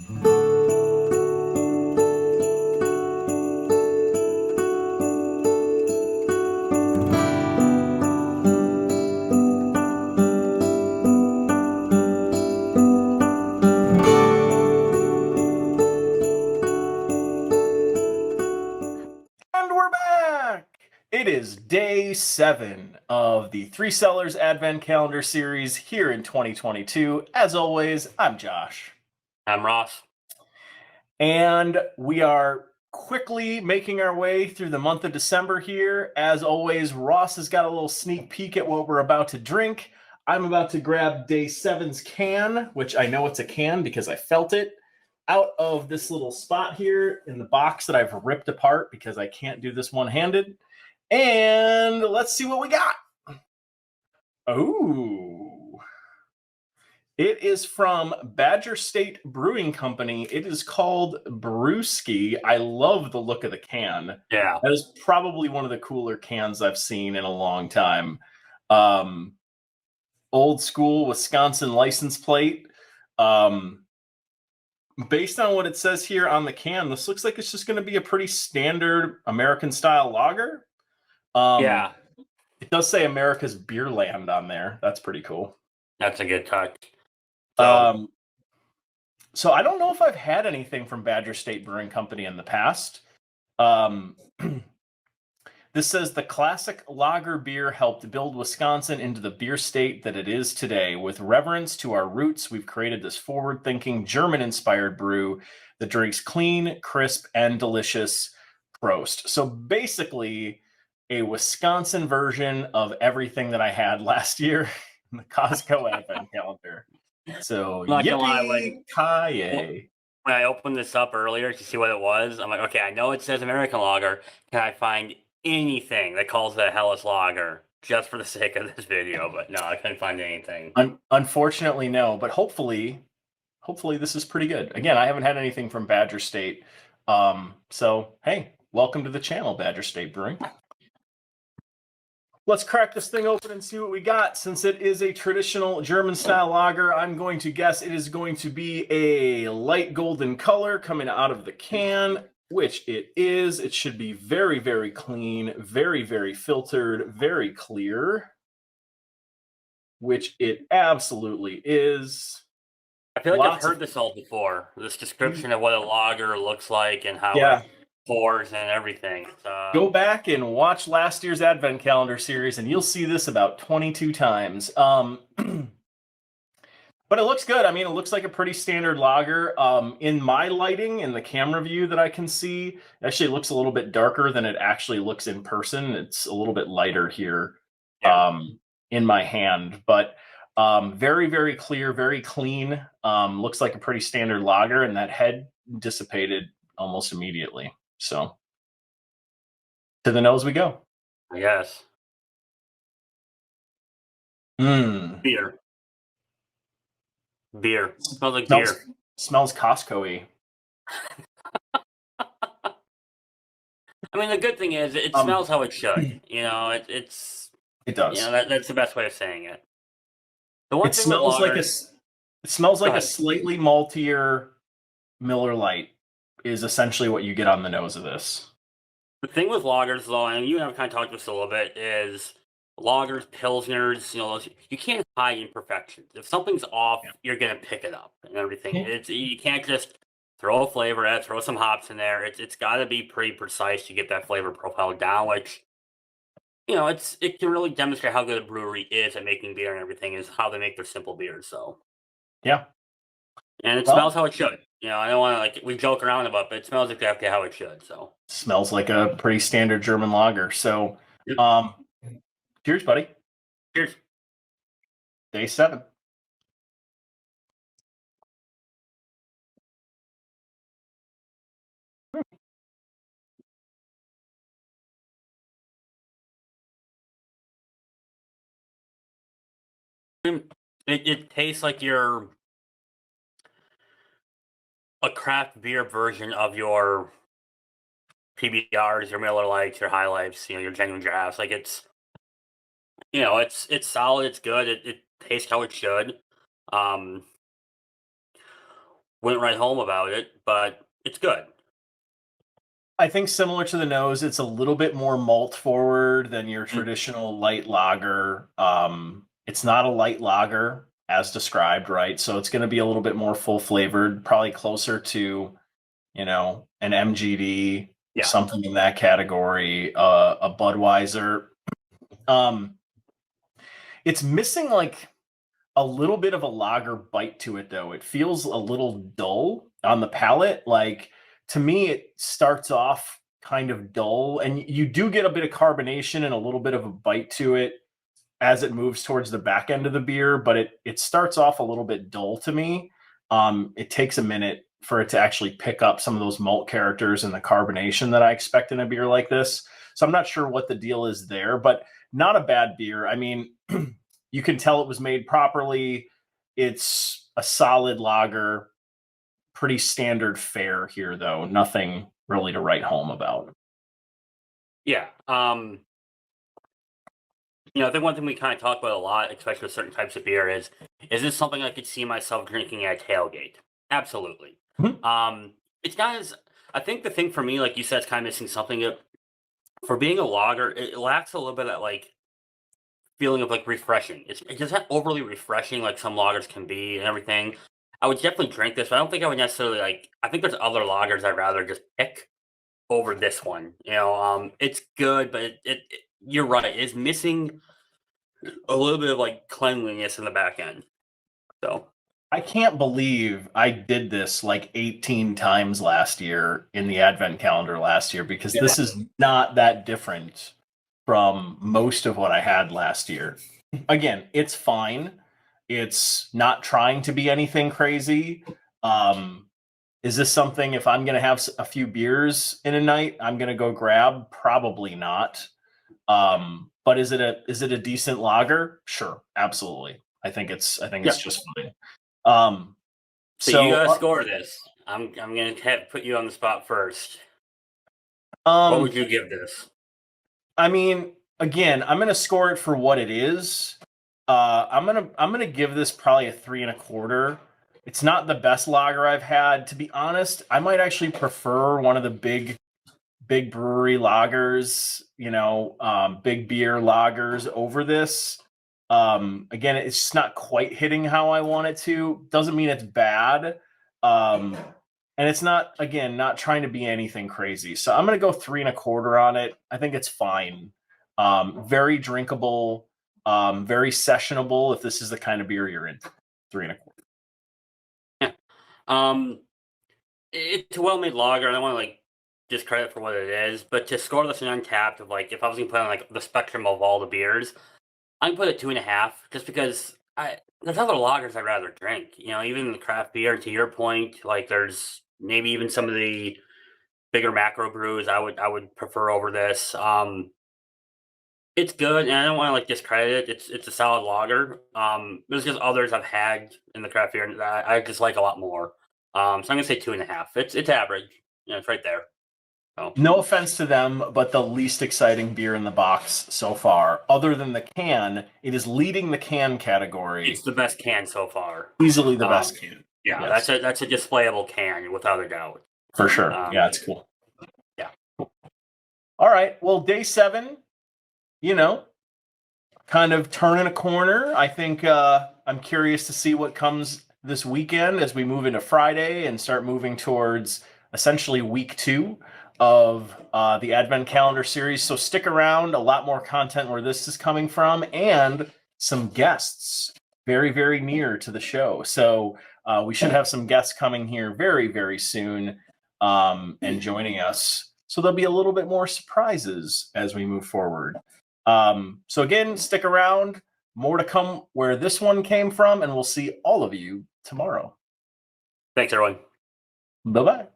It is day 7 of the Three Cellars Advent Calendar series here in 2022. As always, I'm Josh. I'm Ross. And we are quickly making our way through the month of December here. As always, Ross has got a little sneak peek at what we're about to drink. I'm about to grab day 7's can, which I know it's a can because I felt it, out of this little spot here in the box that I've ripped apart because I can't do this one-handed. And let's see what we got. Oh, it is from Badger State Brewing Company. It is called BRW-SKI. I love the look of the can. Yeah. That is probably one of the cooler cans I've seen in a long time. Old school Wisconsin license plate. Based on what it says here on the can, this looks like it's just going to be a pretty standard American style lager. Yeah. It does say America's Beer Land on there. That's pretty cool. That's a good touch. So I don't know if I've had anything from Badger State Brewing Company in the past. This says the classic lager beer helped build Wisconsin into the beer state that it is today. With reverence to our roots, we've created this forward-thinking, German-inspired brew that drinks clean, crisp, and delicious. Prost. So basically, a Wisconsin version of everything that I had last year in the Costco Advent Calendar. So, yippee-ki-yay. When I opened this up earlier to see what it was, I'm like, okay, I know it says American lager. Can I find anything that calls it a Hellas lager just for the sake of this video? But no, I couldn't find anything. Unfortunately, no. But hopefully this is pretty good. Again, I haven't had anything from Badger State. So, hey, welcome to the channel, Badger State Brewing. Let's crack this thing open and see what we got. Since it is a traditional German-style lager, I'm going to guess it is going to be a light golden color coming out of the can, which it is. It should be very, very clean, very, very filtered, very clear, which it absolutely is. I feel like I've heard this all before, this description of what a lager looks like and how it pours and everything. Go back and watch last year's Advent Calendar series, and you'll see this about 22 times. But it looks good. I mean, it looks like a pretty standard lager. In my lighting, in the camera view that I can see, actually it looks a little bit darker than it actually looks in person. It's a little bit lighter here in my hand. But very, very clear, very clean. Looks like a pretty standard lager, and that head dissipated almost immediately. So, to the nose we go. Yes. Beer. Smells like beer. Smells Costco-y. I mean, the good thing is it smells how it should. You know, it does. You know, that's the best way of saying it. The one it smells like a slightly maltier Miller Lite is essentially what you get on the nose of this. The thing with lagers, though, and you and I have kind of talked about this a little bit, is lagers, pilsners, you can't hide imperfections. If something's off, you're going to pick it up and everything. You can't just throw a flavor at it, throw some hops in there. It's got to be pretty precise to get that flavor profile down, which, it can really demonstrate how good a brewery is at making beer and everything, is how they make their simple beers. So, yeah. And it smells how it should. I don't want to we joke around about it, but it smells exactly how it should. So smells like a pretty standard German lager. So, cheers, buddy. Cheers. Day 7. It tastes like a craft beer version of your PBRs, your Miller Lights, your High Lifes, your genuine drafts. Like it's solid. It's good. It tastes how it should. Wouldn't write home about it, but it's good. I think similar to the nose, it's a little bit more malt forward than your traditional light lager. It's not a light lager as described, right? So it's going to be a little bit more full flavored, probably closer to, an MGD, Yeah. something in that category, a Budweiser. It's missing like a little bit of a lager bite to it, though. It feels a little dull on the palate. Like, to me, it starts off kind of dull, and you do get a bit of carbonation and a little bit of a bite to it as it moves towards the back end of the beer, but it starts off a little bit dull to me. It takes a minute for it to actually pick up some of those malt characters and the carbonation that I expect in a beer like this. So I'm not sure what the deal is there, but not a bad beer. I mean, you can tell it was made properly. It's a solid lager, pretty standard fare here, though. Nothing really to write home about. Yeah. I think one thing we kind of talk about a lot, especially with certain types of beer, is this something I could see myself drinking at tailgate? Absolutely. It's not as, I think the thing for me, like you said, it's kind of missing something. For being a lager, it lacks a little bit of that, like, feeling of like refreshing. It doesn't overly refreshing like some lagers can be and everything. I would definitely drink this, but I don't think I would necessarily like. I think there's other lagers I'd rather just pick over this one. It's good, but you're right. It's missing a little bit of like cleanliness in the back end. So I can't believe I did this like 18 times last year in the advent calendar last year, because this is not that different from most of what I had last year. Again, it's fine. It's not trying to be anything crazy. Is this something, if I'm going to have a few beers in a night, I'm going to go grab? Probably not. But is it a decent lager? Sure, absolutely. I think it's just fine. So you gotta score this. I'm gonna put you on the spot first. What would you give this? I mean, again, I'm gonna score it for what it is. I'm gonna give this probably a 3.25. It's not the best lager I've had, to be honest. I might actually prefer one of the big brewery lagers, big beer lagers over this. Again, it's just not quite hitting how I want it to. Doesn't mean it's bad. And it's not trying to be anything crazy. So I'm going to go 3.25 on it. I think it's fine. Very drinkable, very sessionable if this is the kind of beer you're into. 3.25. Yeah. It's a well-made lager. I don't want to like discredit for what it is, but to score this in Untappd of like, if I was going to put on like the spectrum of all the beers, I can put it 2.5 just because there's other lagers I'd rather drink. Even the craft beer. To your point, like there's maybe even some of the bigger macro brews I would prefer over this. It's good, and I don't want to like discredit it. It's a solid lager. There's just others I've had in the craft beer that I just like a lot more. So I'm gonna say 2.5. It's average. It's right there. So. No offense to them, but the least exciting beer in the box so far, other than the can, it is leading the can category. It's the best can so far. Easily the best can. Yeah, yes. That's a displayable can without a doubt. For sure. Yeah, it's cool. Yeah. All right. Well, day 7, kind of turning a corner. I think I'm curious to see what comes this weekend as we move into Friday and start moving towards essentially week 2 of the Advent Calendar series. So stick around. A lot more content where this is coming from, and some guests very, very near to the show. So we should have some guests coming here very, very soon and joining us. So there'll be a little bit more surprises as we move forward. So again, stick around. More to come where this one came from, and we'll see all of you tomorrow. Thanks, everyone. Bye-bye.